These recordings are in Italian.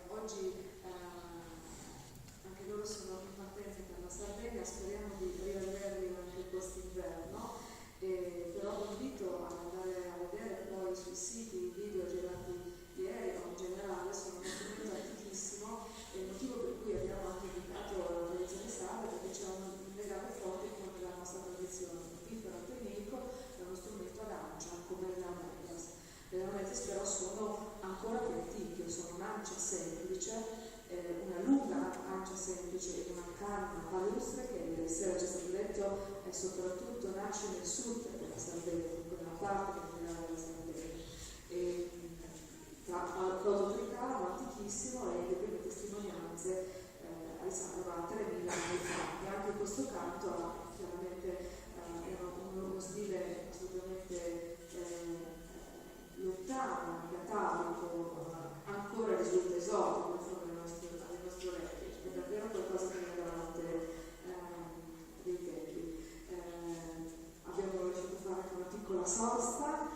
Oggi anche loro sono in partenza per la Sardegna, speriamo di rivederli anche quest'inverno, però vi invito ad andare a vedere poi sui siti i video girati ieri o in generale, sono uno strumento antichissimo, e il motivo per cui abbiamo anche indicato la tradizione sarda è perché c'è un legame forte con la nostra tradizione. Il piffero appenninico è uno strumento ad ancia, come le amelas. Le amelas però sono ancora più antiche, sono un'ancia semplice, una lunga ancia semplice e una canna palustre che ieri sera ci è stato detto e soprattutto nasce nel sud della Sardegna, in quella parte della Sardegna. Tra Proto-Tricamo, antichissimo, e le prime testimonianze risalgono a 3.000 anni fa. E anche questo canto ha chiaramente uno stile assolutamente lontano, catalico, ancora risulta esotico alle nostre orecchie, è davvero qualcosa che è veramente dei tempi. Abbiamo lasciato fare una piccola sosta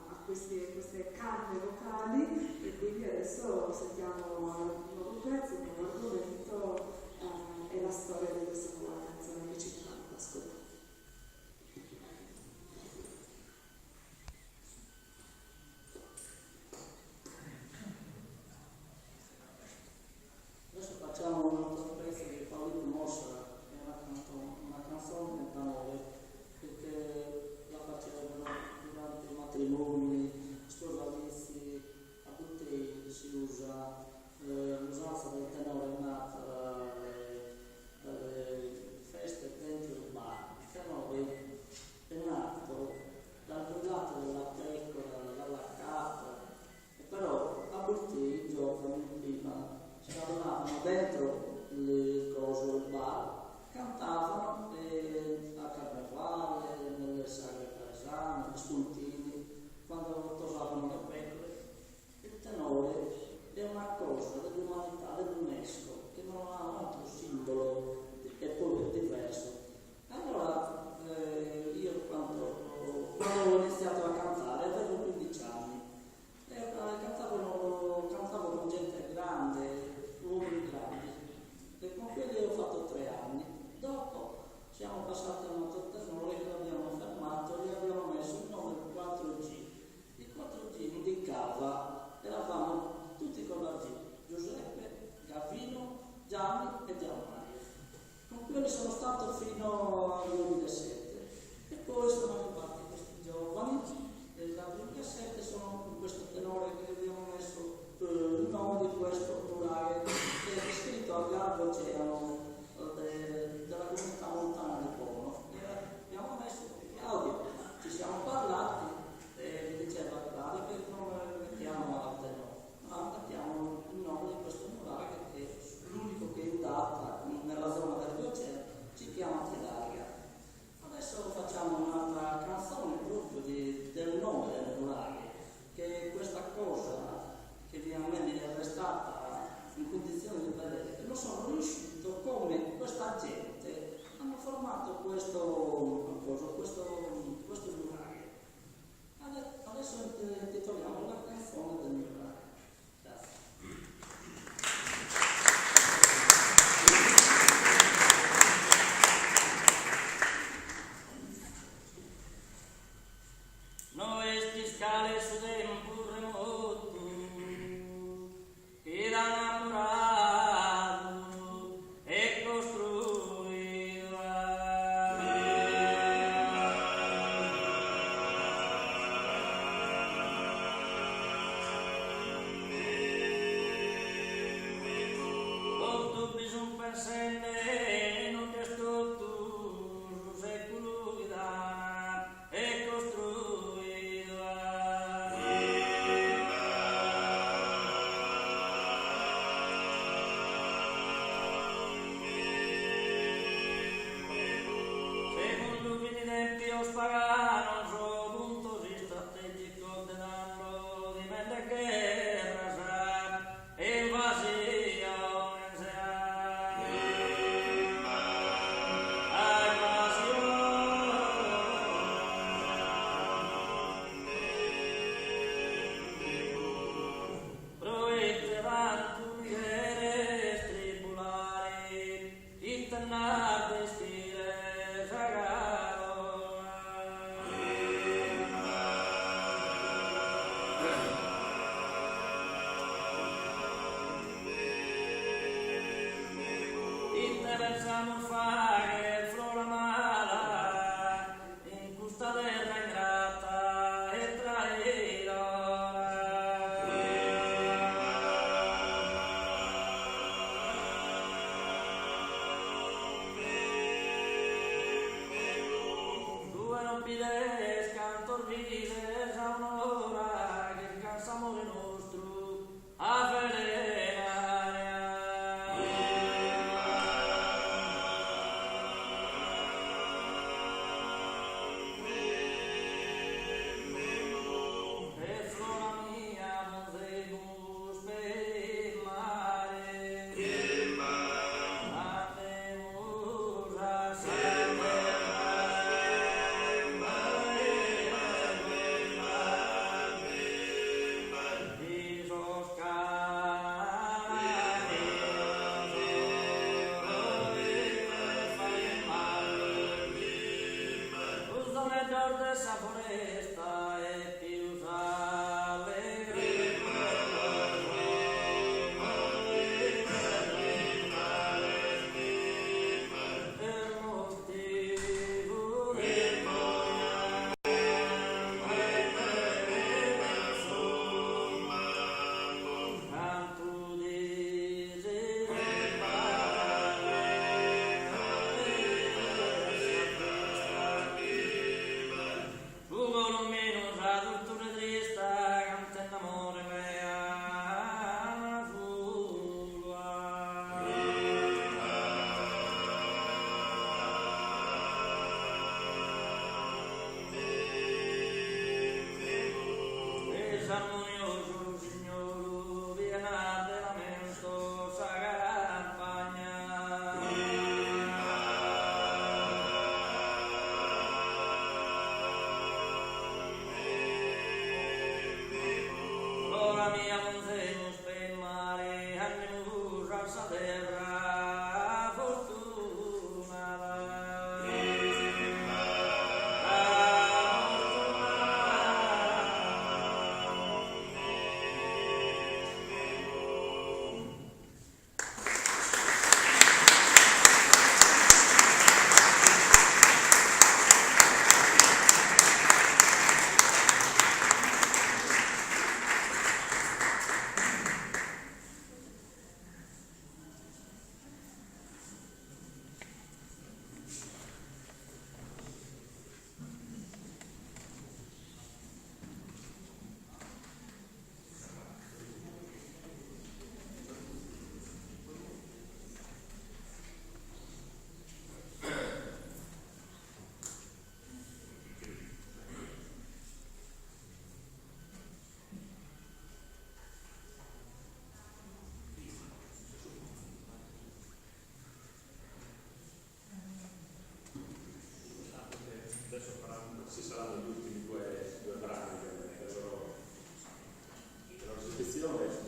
a queste canne vocali, e quindi adesso sentiamo un nuovo pezzo, un nuovo argomento, e la storia di questa nuova canzone che ci fanno ascoltare. Facciamo un altro pezzo che Paolo Mossa era una canzone cantanore, perché la facevano durante i matrimoni, sposalizi, a tutti si usa l'usanza del tenore è nata dalle feste dentro il bar. Il tenore è nato dal brulato della pecora, dalla capra, e però a tutti i giovani prima si radunavano dentro il coso, il bar, cantavano a carnevale, nelle sagre paesane, negli spuntini, quando tosavano le pecore. Il tenore è una cosa dell'umanità, dell'UNESCO, che non ha un altro simbolo, è pure diverso. Allora io quando ho iniziato a cantare avevo 15 anni, cantavo con gente grande, uomini grandi, e con quelli ho fatto 3 anni. Dopo siamo passati a un altro tenore che l'abbiamo fermato, gli abbiamo messo il nome 4G. Il 4G indicava, eravamo tutti con la G: Giuseppe, Gavino, Gianni e Gianmario. Con quelli sono stato fino al 2007, e poi sono arrivati questi giovani, e dal 2007 sono con questo tenore che abbiamo messo il nome di questo plurale, che è scritto al largo oceano della comunità montana di Como. E abbiamo messo Claudio, ci siamo parlati, e mi diceva Claudio che nome mettiamo al tenore, ma mettiamo il nome di questo plurale che è l'unico che in data nella zona dell'oceano, ci chiama Telaria. Adesso facciamo un'altra canzone proprio del nome del plurale, che è questa cosa che a me mi è restata in condizioni di vedere, che non sono riuscito come questa gente hanno formato questo plurale. Adesso intitoliamo la canzone del plurale. Grazie. Noi sti scale su dei un burro ed innamorato e costruiva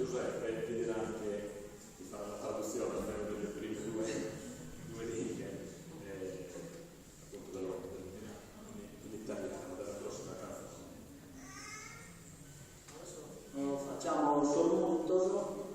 Giuseppe ti dirà anche di fare la traduzione almeno delle prime due righe appunto dell'italiano della prossima canzone. Facciamo sormuttoso